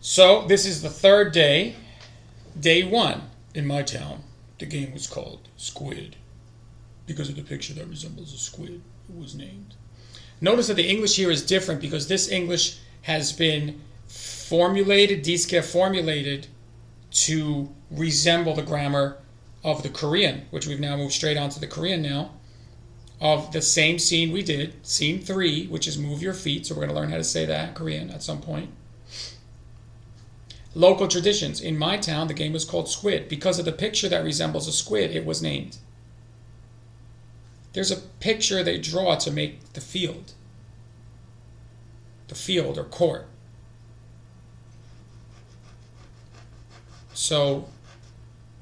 So this is the third day. Day one. In my town, the game was called Squid. Because of the picture that resembles a squid, it was named. Notice that the English here is different because this English has been formulated, formulated to resemble the grammar of the Korean, which we've now moved straight onto the Korean now, of the same scene we did, scene 3, which is move your feet. So we're going to learn how to say that in Korean at some point. Local traditions. In my town, the game was called Squid. Because of the picture that resembles a squid, it was named. There's a picture they draw to make the field or court. So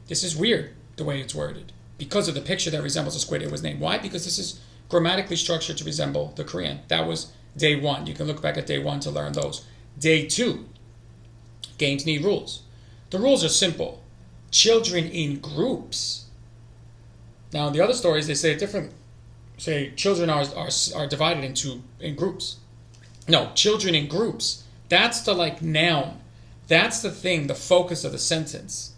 this is weird the way it's worded. Because of the picture that resembles a squid, it was named. Why? Because this is grammatically structured to resemble the Korean. That was day 1. You can look back at day 1 to learn those. Day 2, games need rules. The rules are simple. Children in groups. Now, in the other stories, they say it differently. Say children are divided in groups. No, children in groups. That's the noun. That's the thing, the focus of the sentence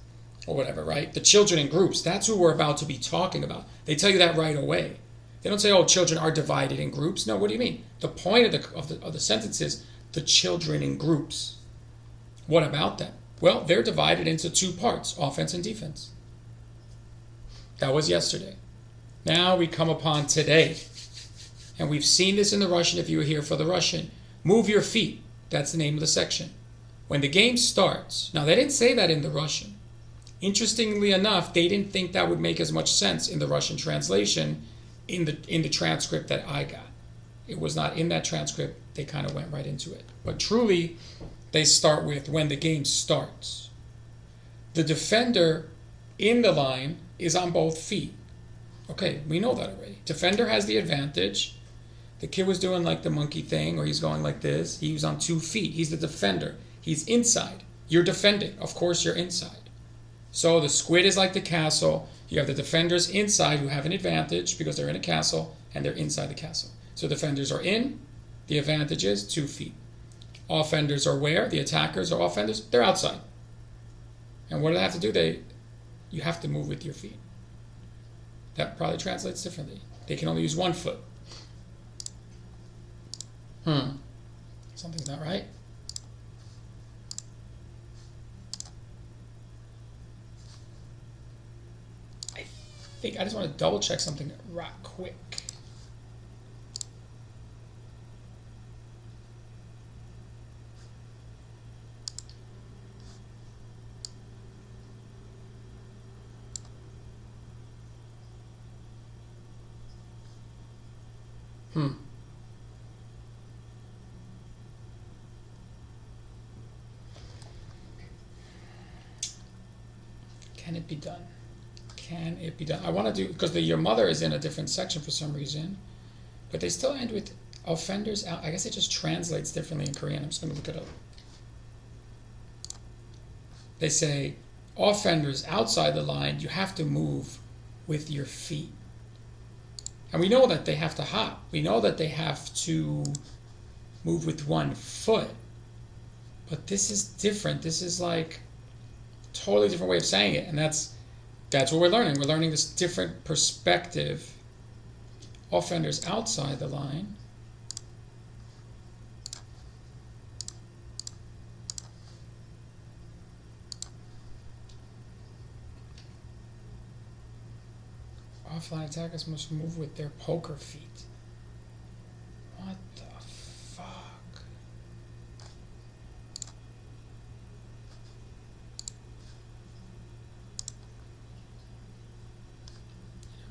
or whatever, right? The children in groups. That's who we're about to be talking about. They tell you that right away. They don't say, "Oh, children are divided in groups." No, what do you mean? The point of the sentence is the children in groups. What about them? Well, they're divided into 2 parts, offense and defense. That was yesterday. Now we come upon today. And we've seen this in the Russian if you were here for the Russian. Move your feet. That's the name of the section. When the game starts, now they didn't say that in the Russian. Interestingly enough, they didn't think that would make as much sense in the Russian translation in the transcript that I got. It was not in that transcript. They kind of went right into it. But truly, they start with when the game starts. The defender in the line is on both feet. Okay, we know that already. Defender has the advantage. The kid was doing like the monkey thing, or he's going like this. He was on 2 feet. He's the defender. He's inside. You're defending. Of course, you're inside. So the squid is like the castle. You have the defenders inside who have an advantage because they're in a castle, and they're inside the castle. So defenders are in. The advantage is 2 feet. Offenders are where? The attackers or offenders? They're outside. And what do they have to do? You have to move with your feet. That probably translates differently. They can only use 1 foot. Something's not right. I just want to double check something right quick. Can it be done? Can it be done? I want to do, because your mother is in a different section for some reason, but they still end with offenders out. I guess it just translates differently in Korean. I'm just going to look it up. They say, offenders outside the line, you have to move with your feet. And we know that they have to hop. We know that they have to move with 1 foot. But this is different. This is like a totally different way of saying it. And that's what we're learning. We're learning this different perspective. Offenders outside the line. Offline attackers must move with their poker feet. What the fuck?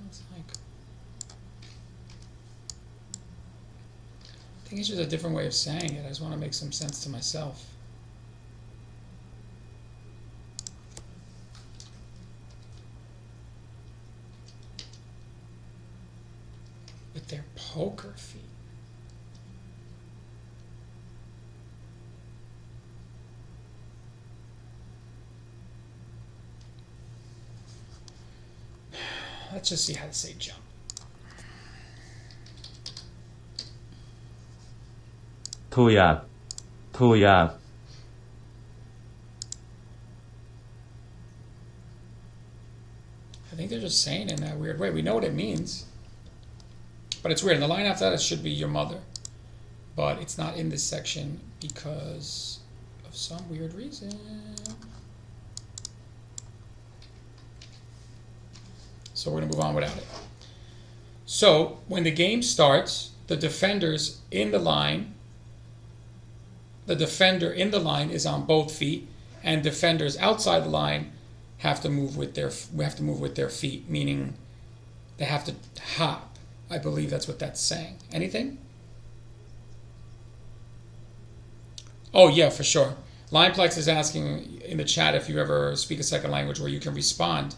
It's like, I think it's just a different way of saying it. I just want to make some sense to myself. With their poker feet. Let's just see how to say jump. 도약, 도약, think they're just saying it in that weird way. We know what it means. But it's weird. And the line after that, it should be your mother. But it's not in this section because of some weird reason. So we're going to move on without it. So when the game starts, the defender in the line is on both feet, and defenders outside the line have to move with their feet, meaning they have to hop. I believe that's what that's saying. Anything? Oh yeah, for sure. Lineplex is asking in the chat if you ever speak a second language where you can respond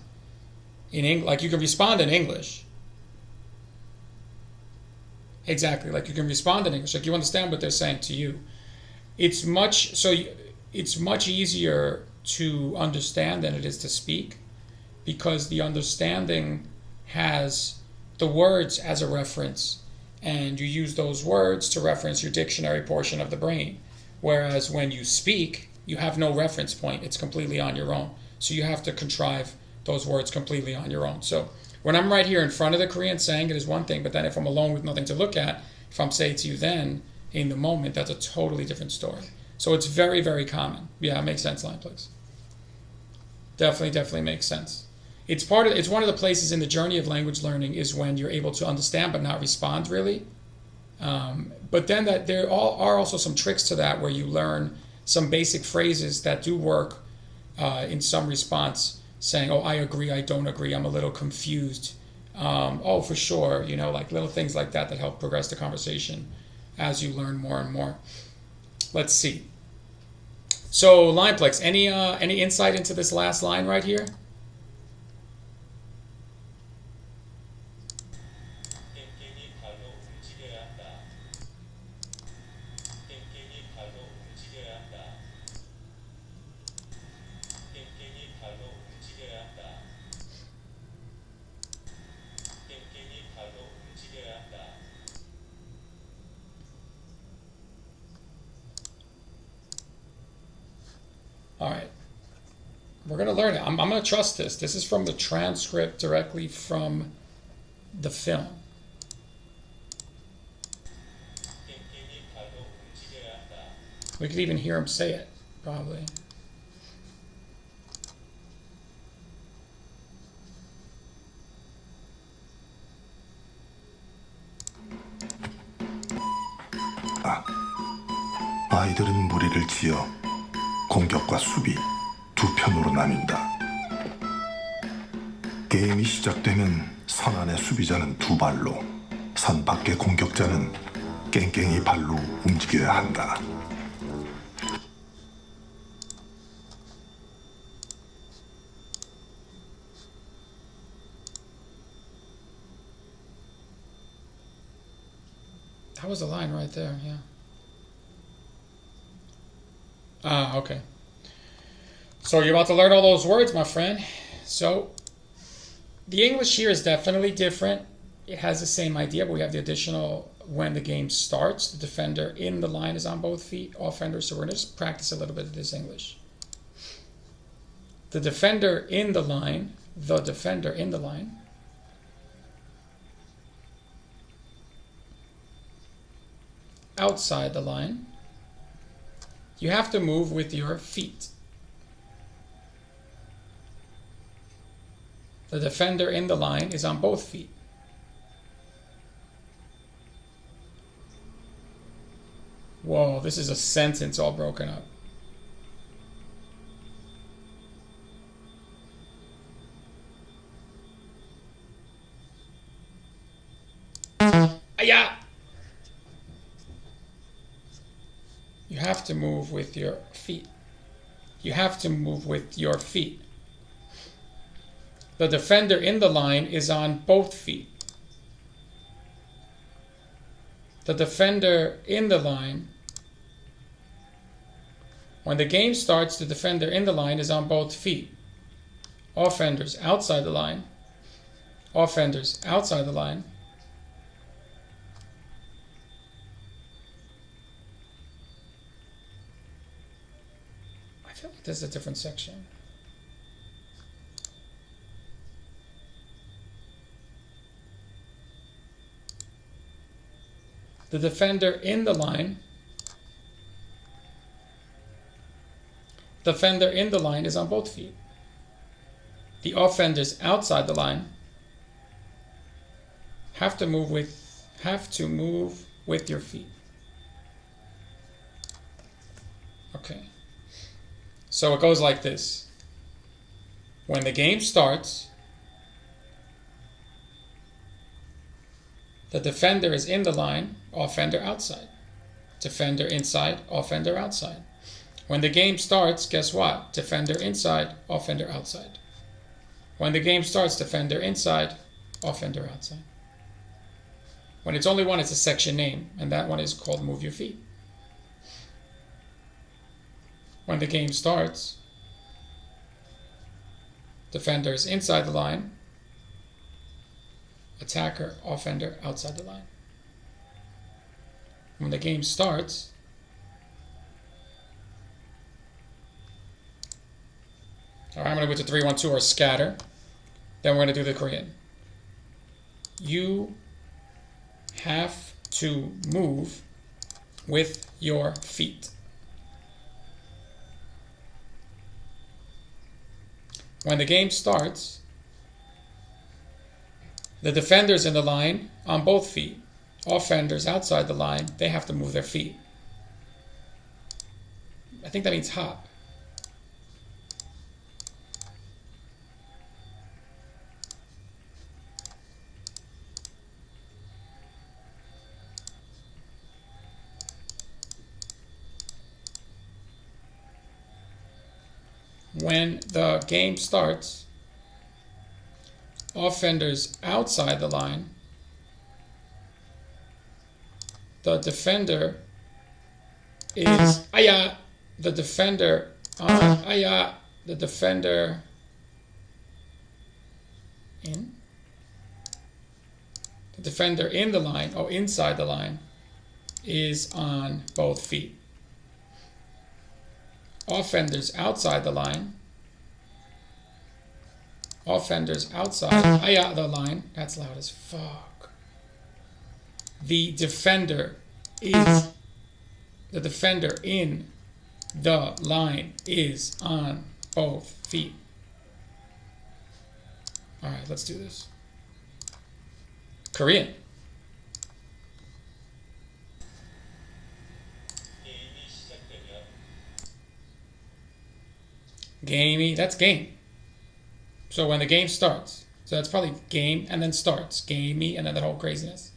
in English, like you can respond in English. Exactly, like you can respond in English, like you understand what they're saying to you. It's much easier to understand than it is to speak, because the understanding has the words as a reference, and you use those words to reference your dictionary portion of the brain. Whereas when you speak, you have no reference point. It's completely on your own. So you have to contrive those words completely on your own. So when I'm right here in front of the Korean saying it is one thing, but then if I'm alone with nothing to look at, if I'm saying to you then, in the moment, that's a totally different story. So it's very, very common. Yeah, it makes sense, Lineplex. Definitely makes sense. It's one of the places in the journey of language learning is when you're able to understand but not respond really. But then there are also some tricks to that where you learn some basic phrases that do work in some response, saying, oh, I agree, I don't agree, I'm a little confused. Oh, for sure, like little things like that help progress the conversation as you learn more and more. Let's see. So, Lineplex, any insight into this last line right here? All right. We're going to learn it. I'm going to trust this. This is from the transcript directly from the film. We could even hear him say it, probably. 아이들은 무리를 지어 공격과 수비 두 편으로 나뉜다. 게임이 시작되면 선 안의 수비자는 두 발로, 선 밖의 공격자는 깽깽이 발로 움직여야 한다. That was the line right there, yeah. Okay. So you're about to learn all those words, my friend. So the English here is definitely different. It has the same idea, but we have the additional when the game starts. The defender in the line is on both feet, offenders. So we're going to just practice a little bit of this English. The defender in the line, outside the line. You have to move with your feet. The defender in the line is on both feet. Whoa, this is a sentence all broken up. Yeah. You have to move with your feet. You have to move with your feet. The defender in the line is on both feet. The defender in the line. When the game starts, the defender in the line is on both feet. Offenders outside the line. Offenders outside the line. I feel like this is a different section. The defender in the line. Defender in the line is on both feet. The offenders outside the line have to move with your feet. Okay. So it goes like this. When the game starts, the defender is in the line, offender outside. Defender inside, offender outside. When the game starts, guess what? Defender inside, offender outside. When the game starts, defender inside, offender outside. When it's only one, it's a section name, and that one is called move your feet. When the game starts, defender is inside the line, attacker, offender outside the line. When the game starts, all right, I'm going to go to 3, 1, 2 or scatter. Then we're going to do the Korean. You have to move with your feet. When the game starts, the defenders in the line on both feet. Offenders outside the line, they have to move their feet. I think that means hop. When the game starts, offenders outside the line, the defender is the defender on the defender in the defender in the line, inside the line, is on both feet. Offenders outside the line. Offenders outside the line. That's loud as fuck. The defender in the line is on both feet. All right, let's do this. Korean. Gamey, that's game. So when the game starts, so that's probably game and then starts. Gamey and then that whole craziness.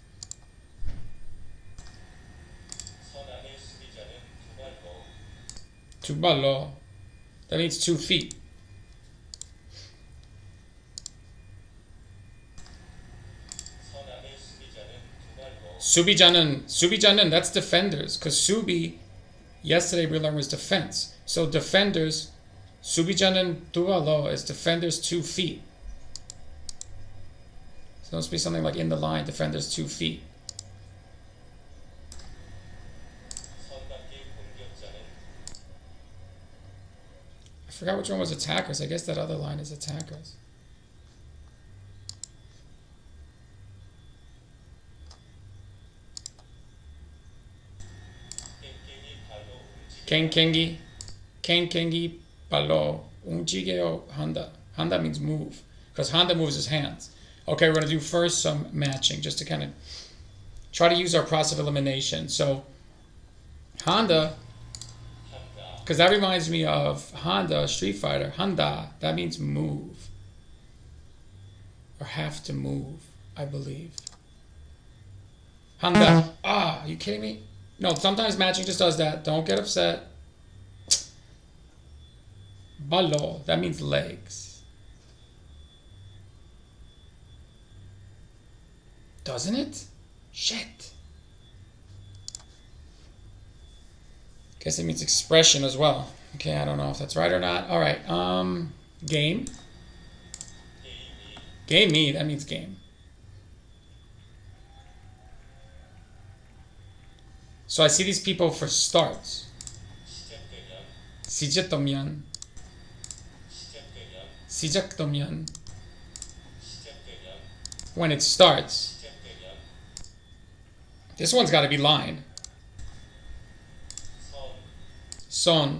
두 발로. That means 2 feet. 수비자는, that's defenders. Because 수비, yesterday we learned was defense. So defenders, 수비자는 두 발로 is defenders 2 feet. So it must be something like in the line, defenders 2 feet. I forgot which one was attackers. I guess that other line is attackers. 갱갱이 발로 움직여요 한다. 한다 means move, because Honda moves his hands. Okay, we're going to do first some matching, just to kind of try to use our process of elimination. So Honda, because that reminds me of Honda, Street Fighter. Honda, that means move. Or have to move, I believe. Honda. Are you kidding me? No, sometimes matching just does that. Don't get upset. Ballo, that means legs. Doesn't it? Shit. Guess it means expression as well. Okay, I don't know if that's right or not. All right, game. Gamey, that means game. So I see these people for starts. 시작되면. 시작되면. When it starts. This one's got to be line. Son.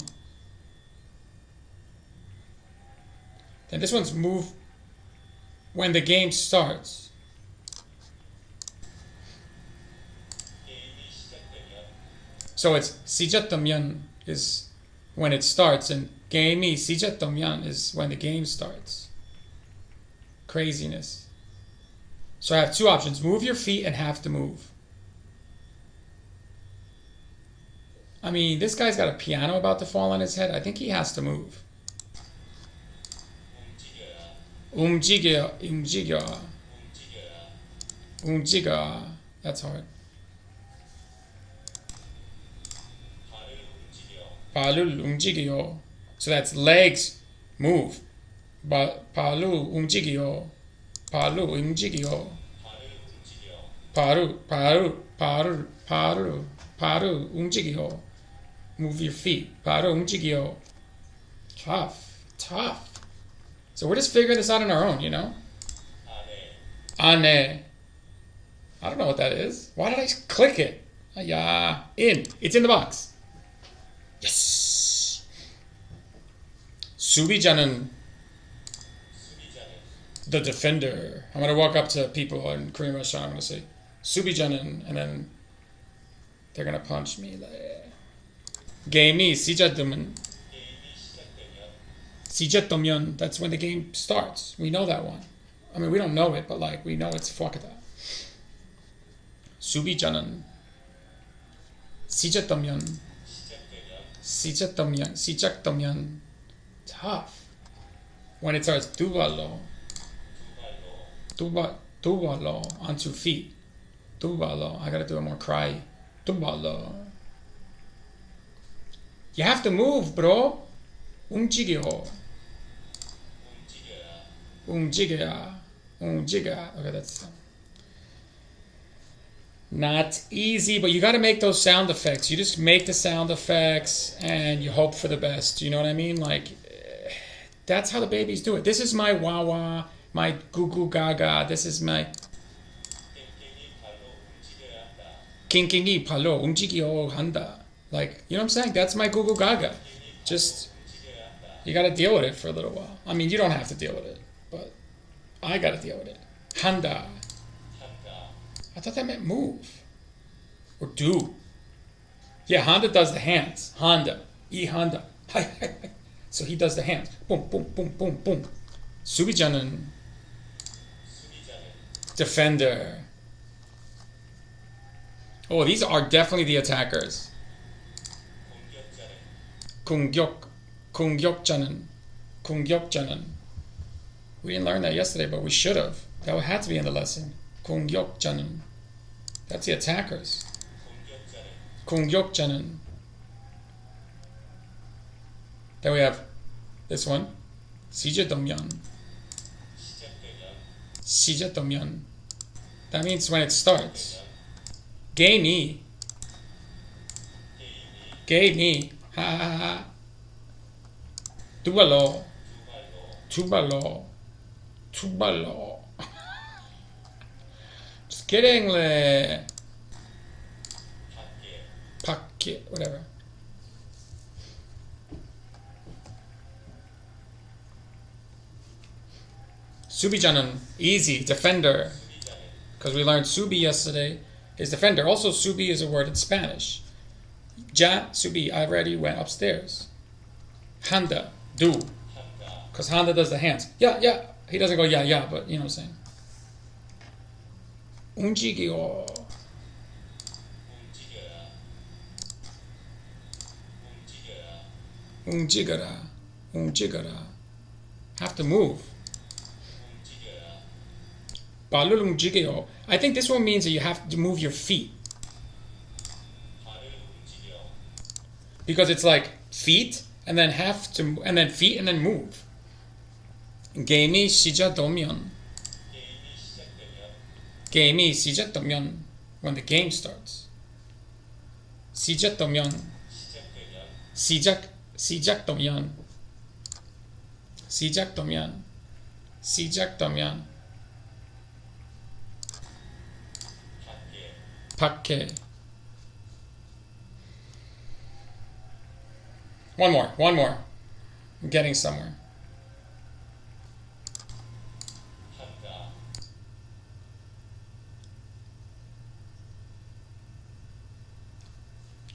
Then this one's move when the game starts. So it's 시작되면 is when it starts, and 게임이 시작되면 is when the game starts. Craziness. So I have two options: move your feet and have to move. I mean, this guy's got a piano about to fall on his head. I think he has to move. 움직여. That's hard. 발을 움직여. So that's legs move. 발을 움직여. 발을 움직여. Move your feet. 발을 움직여. Tough. So we're just figuring this out on our own, you know? 안에. I don't know what that is. Why did I click it? Yeah. In. It's in the box. Yes. 수비자는 the defender. I'm going to walk up to people in Korean restaurant. I'm going to say 수비자는, and then they're going to punch me. 게임이 시작되면, that's when the game starts. We know that one. I mean, we don't know it, but like we know it's fuck다. 수비자는 시작되면 tough. When it starts 두 발로 on 2 feet. 두 발로. I gotta do it more cry. 두 발로. You have to move, bro. 움직여. Okay, that's not easy, but you got to make those sound effects. You just make the sound effects and you hope for the best. You know what I mean? Like, that's how the babies do it. This is my wah-wah, my goo-goo gaga. This is my 낑낑이 발로 움직여 한다. Like, you know what I'm saying? That's my goo-goo gaga. Just, you got to deal with it for a little while. I mean, you don't have to deal with it, but I got to deal with it. 한다. I thought that meant move. Or do. Yeah, Honda does the hands. Honda. Honda. So he does the hands. Boom, boom, boom, boom, boom. 수비자는 defender. Oh, these are definitely the attackers. 공격자는. We didn't learn that yesterday, but we should have. That had to be in the lesson. 공격자는. That's the attackers. 공격자는. Then we have this one. 시작되면. That means when it starts. 게임이. 하하하. 두 발로. Just kidding. 밖에. Whatever. 수비자는 easy, defender. Because we learned subi yesterday is defender. Also, subi is a word in Spanish. Ja, subi, I already went upstairs. Handa, do. Because Honda does the hands. Yeah. He doesn't go yeah, but you know what I'm saying. 움직여. 움직여라. Have to move. 발을 움직여. I think this one means that you have to move your feet. Because it's like feet and then have to, and then feet and then move. 게임이 시작되면 when the game starts. 시작되면 밖에. One more. I'm getting somewhere.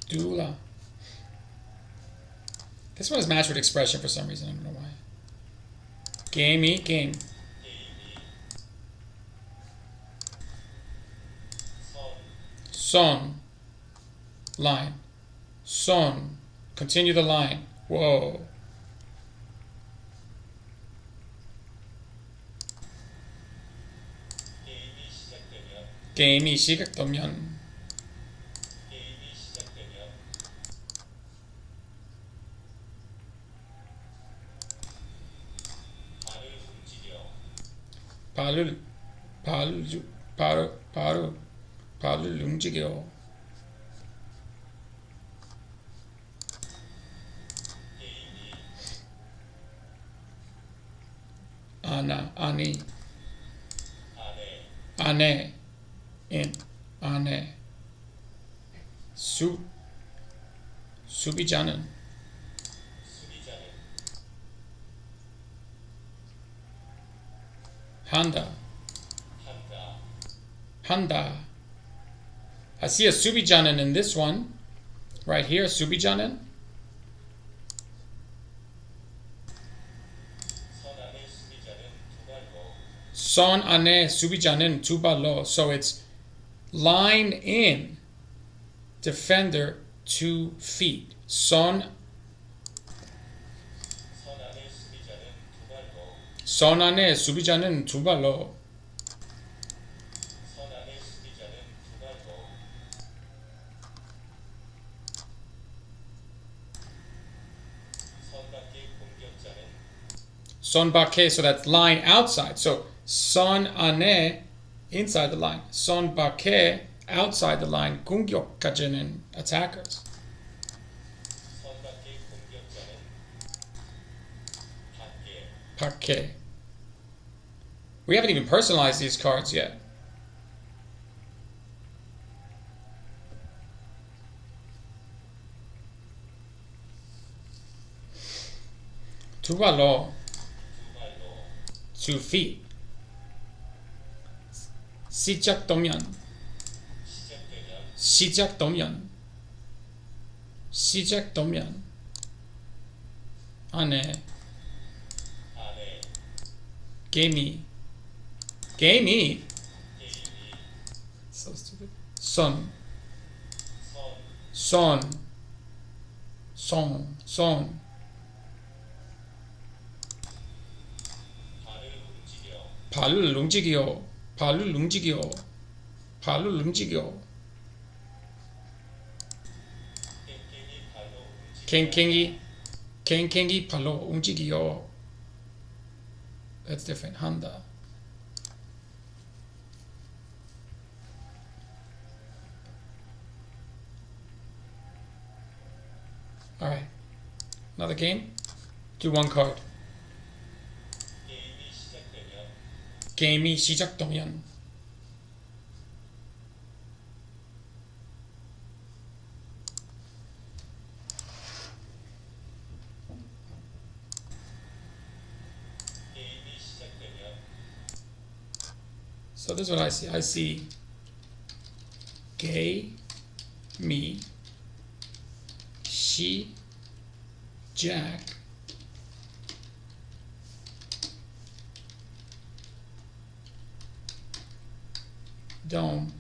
Dula. This one is matched with expression for some reason. I don't know why. Game. Son. Line. Son. Continue the line. Whoa. 게임이 시작되면. 발을 움직여. 안에 수비자는 한다. I see a 수비자는 in this one. Right here, 수비자는. 선 안에 수비자는 두 발로. So it's line in, defender 2 feet. 선 안에 수비자는 두 발로. 선 밖에, so that's line outside. So 선 안에, inside the line. 선 밖에, outside the line. 공격자는 attackers. 밖에. We haven't even personalized these cards yet. 두 발로. 2 feet. 시작되면 안에 게임이 so stupid. 선 발을 움직여. 캥캥이 발로 움직여. That's different. 한다. Alright. Another game? Do one card. 게임이 시작되면. So this is what I see. I see 게임이 시작 dome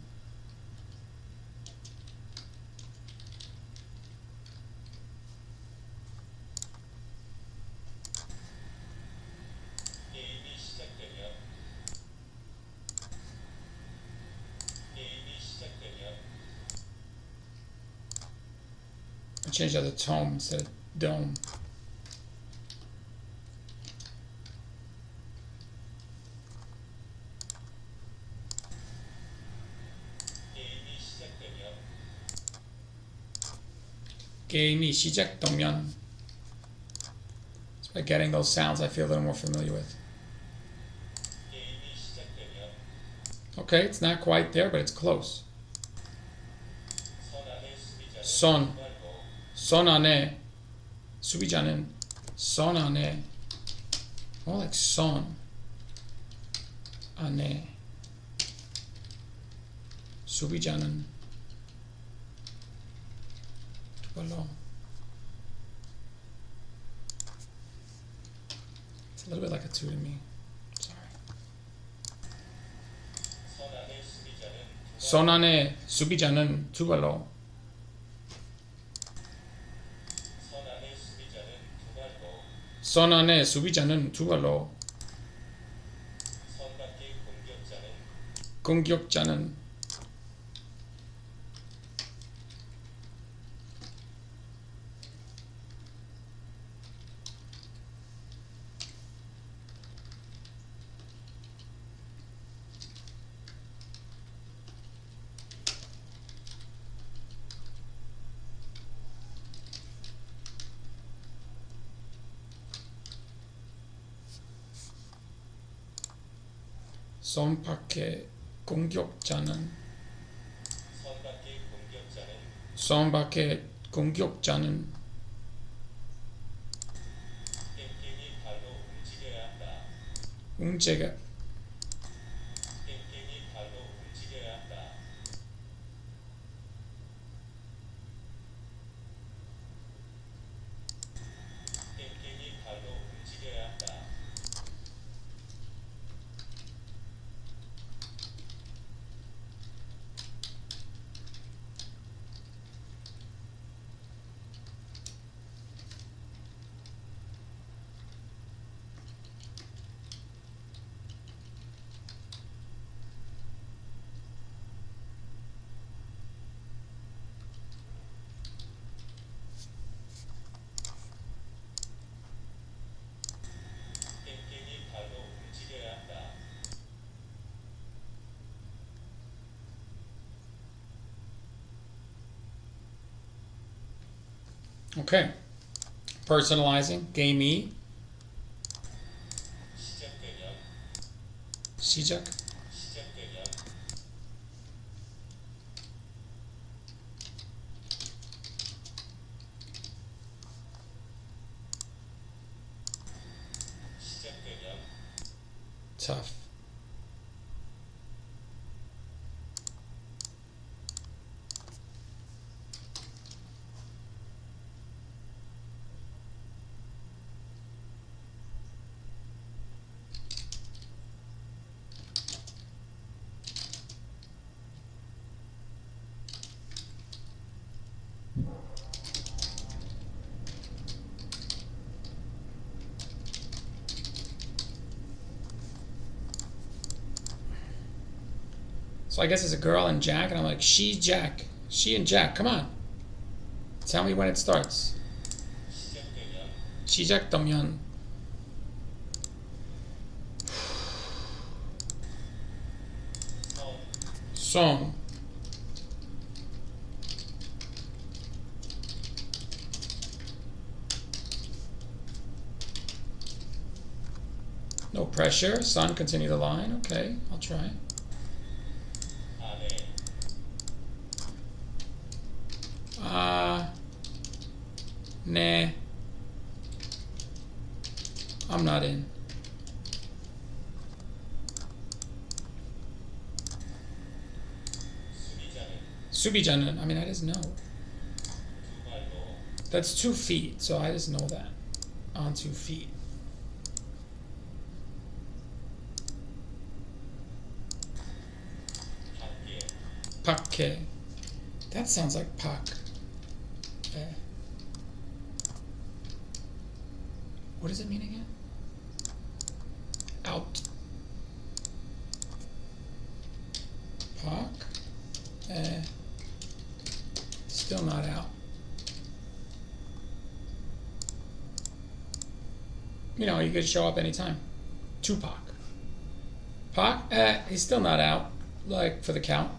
I changed out the tone instead of dome. 게임이 시작되면. So by getting those sounds I feel a little more familiar with. Okay, it's not quite there, but it's close. 선 안에 수비자는 선 안에 more like 선 안에 수비자는 두 발로. It's a little bit like a two to me. Sorry. 선 안에 수비자는 두 발로. 선 안에 수비자는 두 발로. 공격자는 선 밖에 공격자는 선 밖에 공격자는 움직여 Okay. Personalizing. 게임이 시작. Tough. So I guess it's a girl and Jack, and I'm like, she, Jack. She and Jack, come on. Tell me when it starts. 시작되면 song. No pressure. Son, continue the line. Okay, I'll try. Nah. I'm not in. 수비자는, I mean, I just know. That's 2 feet, so I just know that. On 2 feet. 밖에. That sounds like 박. What does it mean again? Out. Park. Still not out. You know, he could show up anytime. Tupac. Pac, he's still not out. Like, for the count.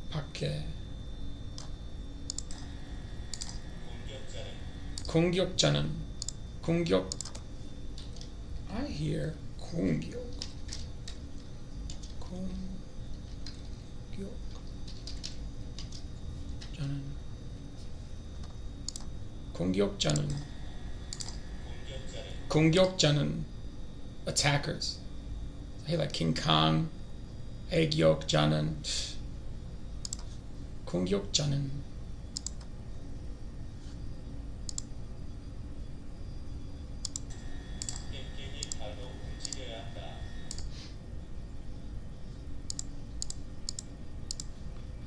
밖에. 공격자는 공격. I hear 공격. 공격자는. 공격자는. Attackers. I hear like King Kong. 애격자는. 공격자는.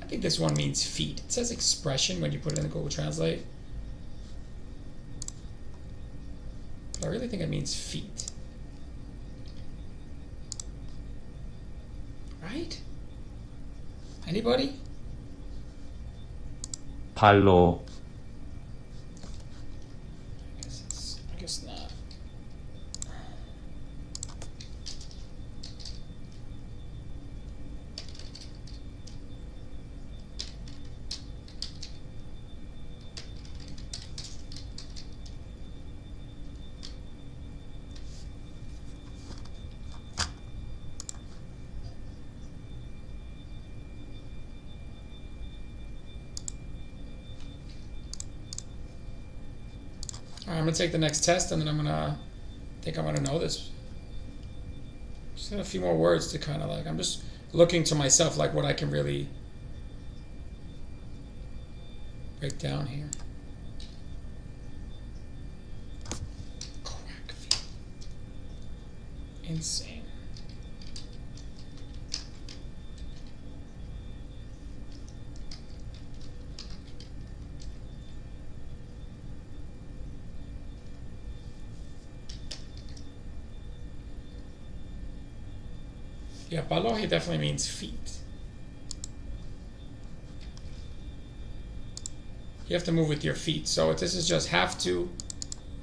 I think this one means feet. It says expression when you put it in the Google Translate. But I really think it means feet. Right? Anybody? 발로. I guess not. Alright, I'm gonna take the next test and then I think I'm gonna know this. Just got a few more words to kind of like, I'm just looking to myself like what I can really break down here. Quack feet. Insane. Yeah, balohi definitely means feet. You have to move with your feet. So this is just have to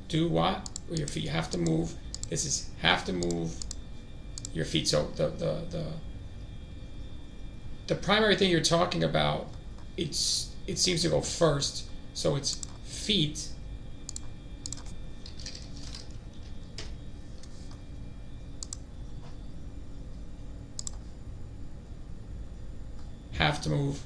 do what? With your feet. You have to move. This is have to move your feet. So the primary thing you're talking about, it seems to go first. So it's feet. Have to move.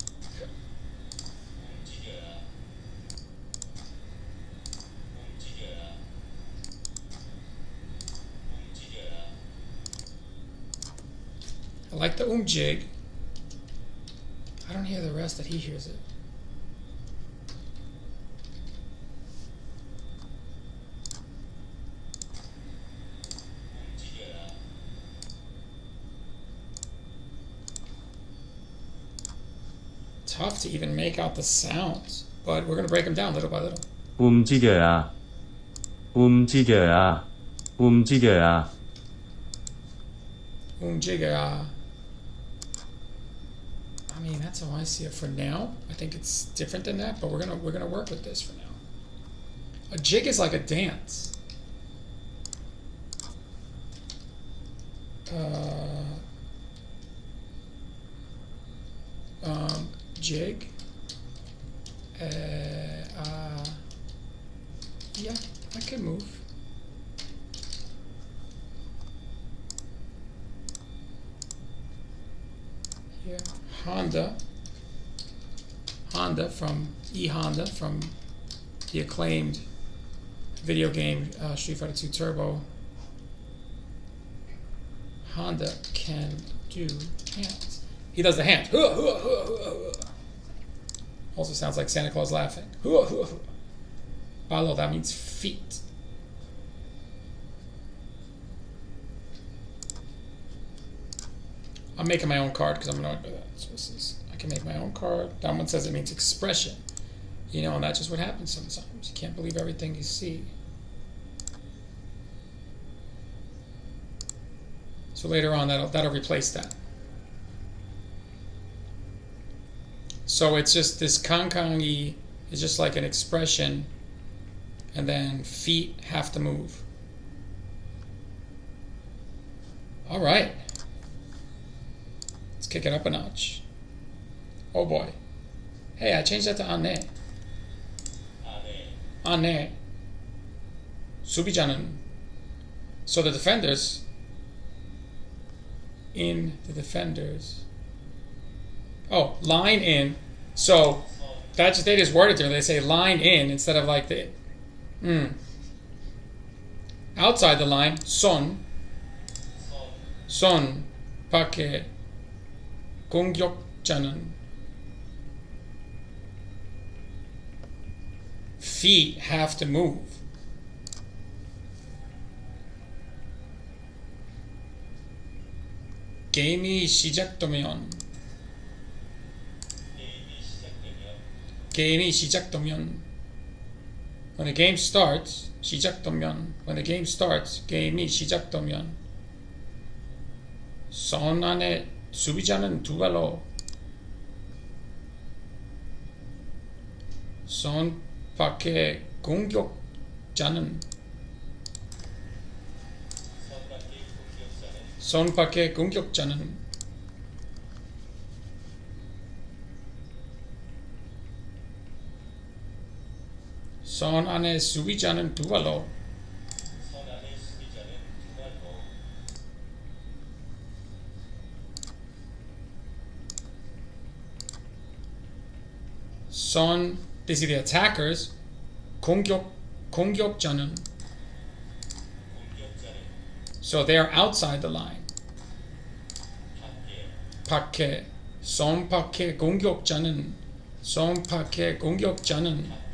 I like the jig. I don't hear the rest that he hears it. Tough to even make out the sounds, but we're gonna break them down little by little. 움직여야. 움직여야. 움직여야. Umjiga. I mean, that's how I see it for now. I think it's different than that, but we're gonna work with this for now. A jig is like a dance. Jig. Yeah, I can move. Here, Honda from Honda from the acclaimed video game Street Fighter 2 Turbo. Honda can do hands. He does the hand. Also sounds like Santa Claus laughing. Balo, that means feet. I'm making my own card because I'm annoyed by that. So this is, I can make my own card. That one says it means expression. You know, and that's just what happens sometimes. You can't believe everything you see. So later on, that'll replace that. So it's just this kankangi is just like an expression, and then feet have to move. All right. Let's kick it up a notch. Oh boy. Hey, I changed that to ane. Ane. 수비자는. So the defenders. In the defenders. line in. So that's they just worded there. They say line in instead of like the Outside the line, 손 밖에 공격자는 feet have to move. 게임이 시작되면 when the game starts when the game starts 게임이 시작되면 선 안에 수비자는 두 발로 선 밖에 공격자는 선 안에 수비자는 두 발로 this is the attackers. 공격자는 so they are outside the line. 밖에 손 밖에 공격자는 손 밖에 공격자는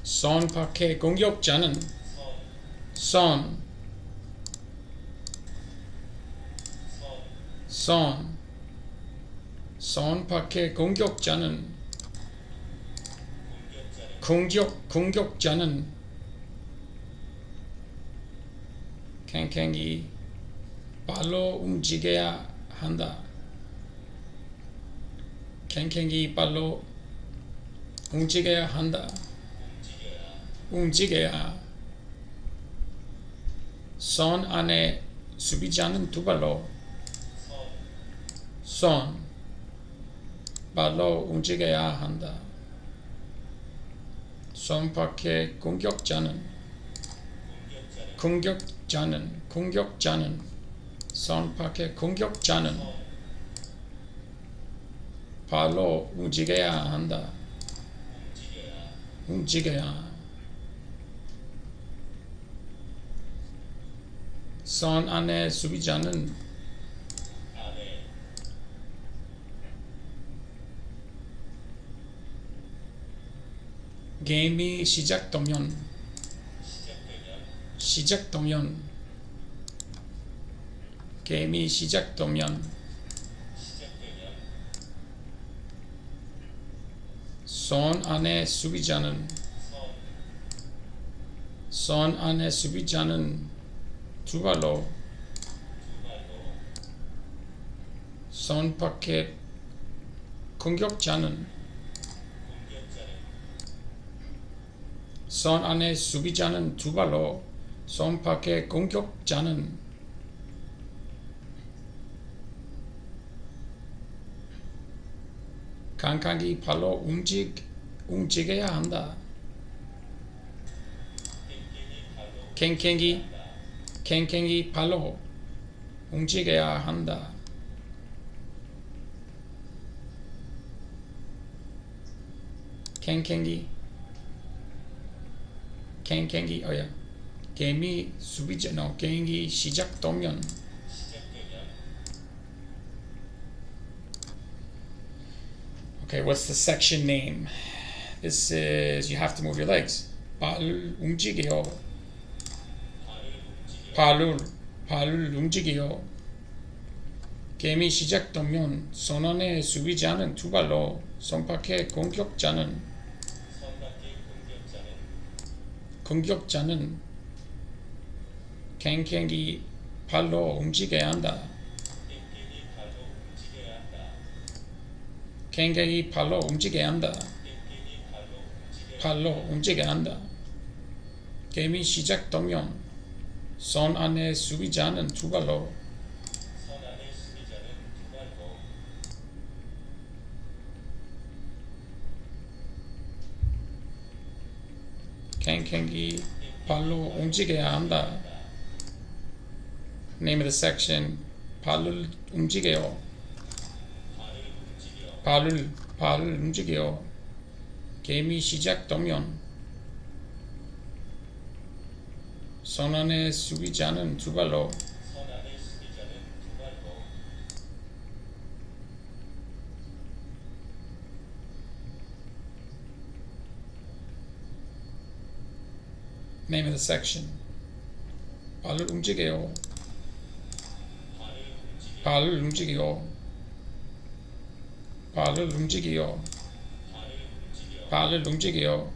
손 밖에 공격자는 공격자는 캥캥이 발로 움직여야 한다. 캥캥이 발로 움직여야 한다. 손 안에 수비자는 두 발로 발로 움직여야 한다. 손 밖에 공격자는 손 밖에 공격자는 발로 움직여야 한다. 손 안에 수비자는 게임이 시작되면 게임이 시작되면 손 안에 수비자는 두 발로 손 밖에 공격자는 손 안에 수비자는 두 발로 손 밖에 공격자는 강강이 발로 움직여야 한다. 캥캥이 발로 움직여야 한다. 캥캥이 게임이 게임이 시작되면 Okay, what's the section name? This is you have to move your legs. 발을 움직여. 발을 움직여. 게임이 시작되면 손 안에 수비자는 두 발로 손 밖에 공격자는 캥캥이 발로 움직여야 한다. 캥캥이 발로 움직여야 한다. 게임이 시작되면 손 안에 수비자는 두 발로 캥캥이 발로 움직여야 한다. Name of the section 발을 움직여. 발을 움직여. 게임이 시작되면 선언의 수비자는 두 발로 Name of the section. 발을 움직여요. 발을 움직여. 발을 움직여. 발을 움직여.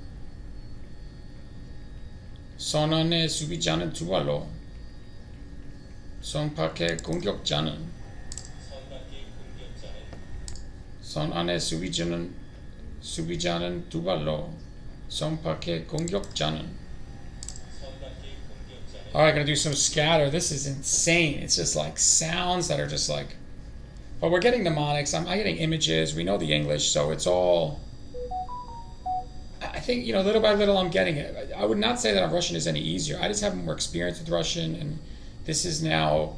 선언의 수비자는 두 발로. 선 밖의 공격자는. 선 안의 수비자는 두 발로. 선 밖의 공격자는. Alright, gonna do some scatter. This is insane. It's just like sounds that are just like. But we're getting mnemonics. I'm getting images. We know the English, so it's all. I think, little by little I'm getting it. I would not say that Russian is any easier. I just have more experience with Russian, and this is now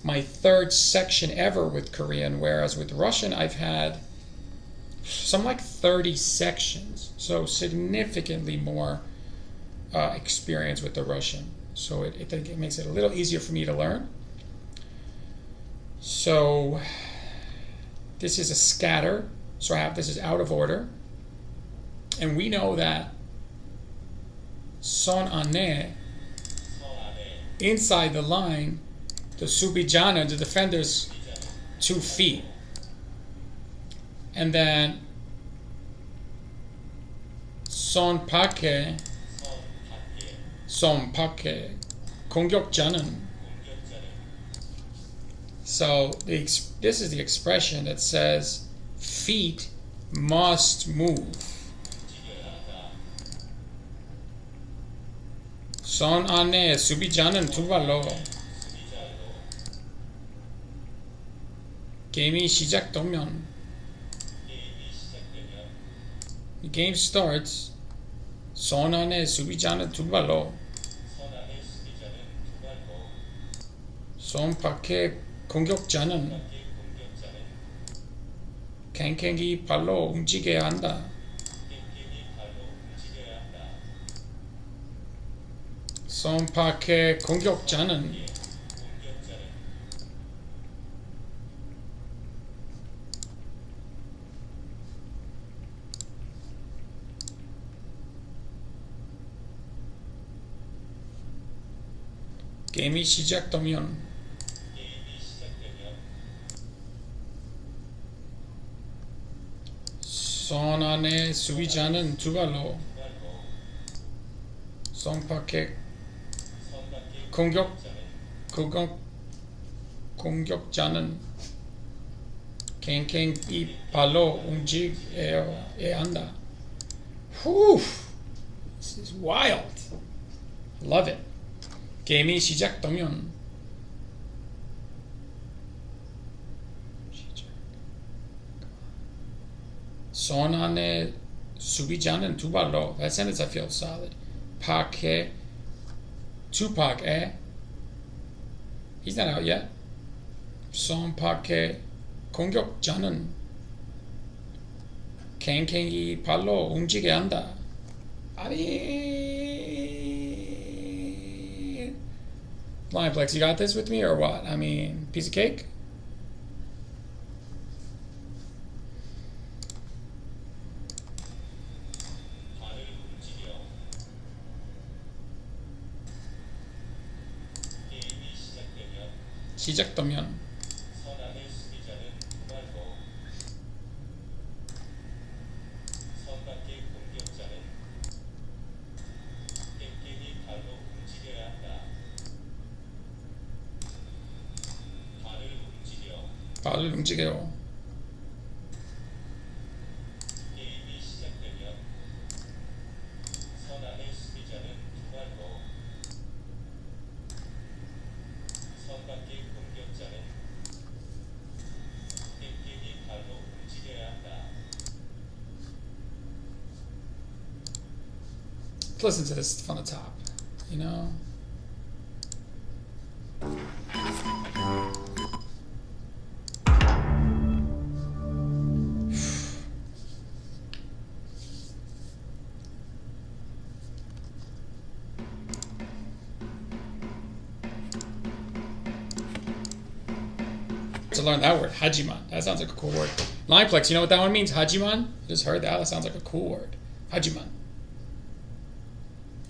my third section ever with Korean, whereas with Russian I've had some like 30 sections. So significantly more experience with the Russian. So it makes it a little easier for me to learn. So this is a scatter. So this is out of order. And we know that son ane, inside the line, the subijana, the defender's 2 feet. And then son pake, 공격자는. So this is the expression that says feet must move. 선 안에 수비자는 두 발로. 게임이 시작되면. The game starts. 선 안에 수비자는 두 발로. 선 밖의 공격자는 캥캥이 발로 움직여야 한다. 선 밖의 공격자는 게임이 시작되면 선 안에 수비자는 두 발로. 선 밖의 공격자는 캥캥이 발로 움직여야 한다. Whew! This is wild. Love it. 게임이 시작되면 선 안에 수비자는 두 발로. That sentence I feel solid. 밖에 Tupac, He's not out yet. 선 밖의 공격자는 캥캥이 발로 움직여야 한다. I mean, Lionplex, you got this with me or what? I mean, piece of cake? 시작되면 발을 움직여요. Listen to this from the top, you know? to learn that word, Hajiman. That sounds like a cool word. Lineplex, you know what that one means? Hajiman? I just heard that. That sounds like a cool word. Hajiman.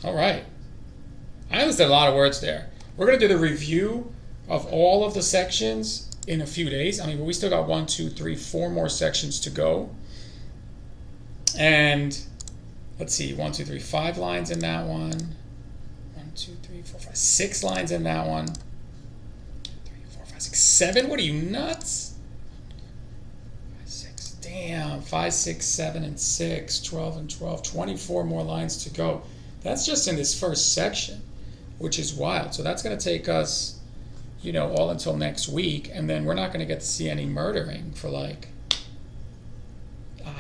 All right. I listed a lot of words there. We're going to do the review of all of the sections in a few days. I mean, but we still got 1, 2, 3, 4 more sections to go. And let's see, 1, 2, 3, 5 lines in that one. 1, 2, 3, 4, 5, 6 lines in that one. 3, 4, 5, 6, 7. What are you, nuts? 5, 6. Damn. 5, 6, 7, and 6. 12 and 12. 24 more lines to go. That's just in this first section, which is wild. So that's going to take us, all until next week. And then we're not going to get to see any murdering for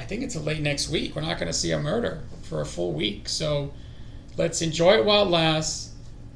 I think it's late next week. We're not going to see a murder for a full week. So let's enjoy it while it lasts.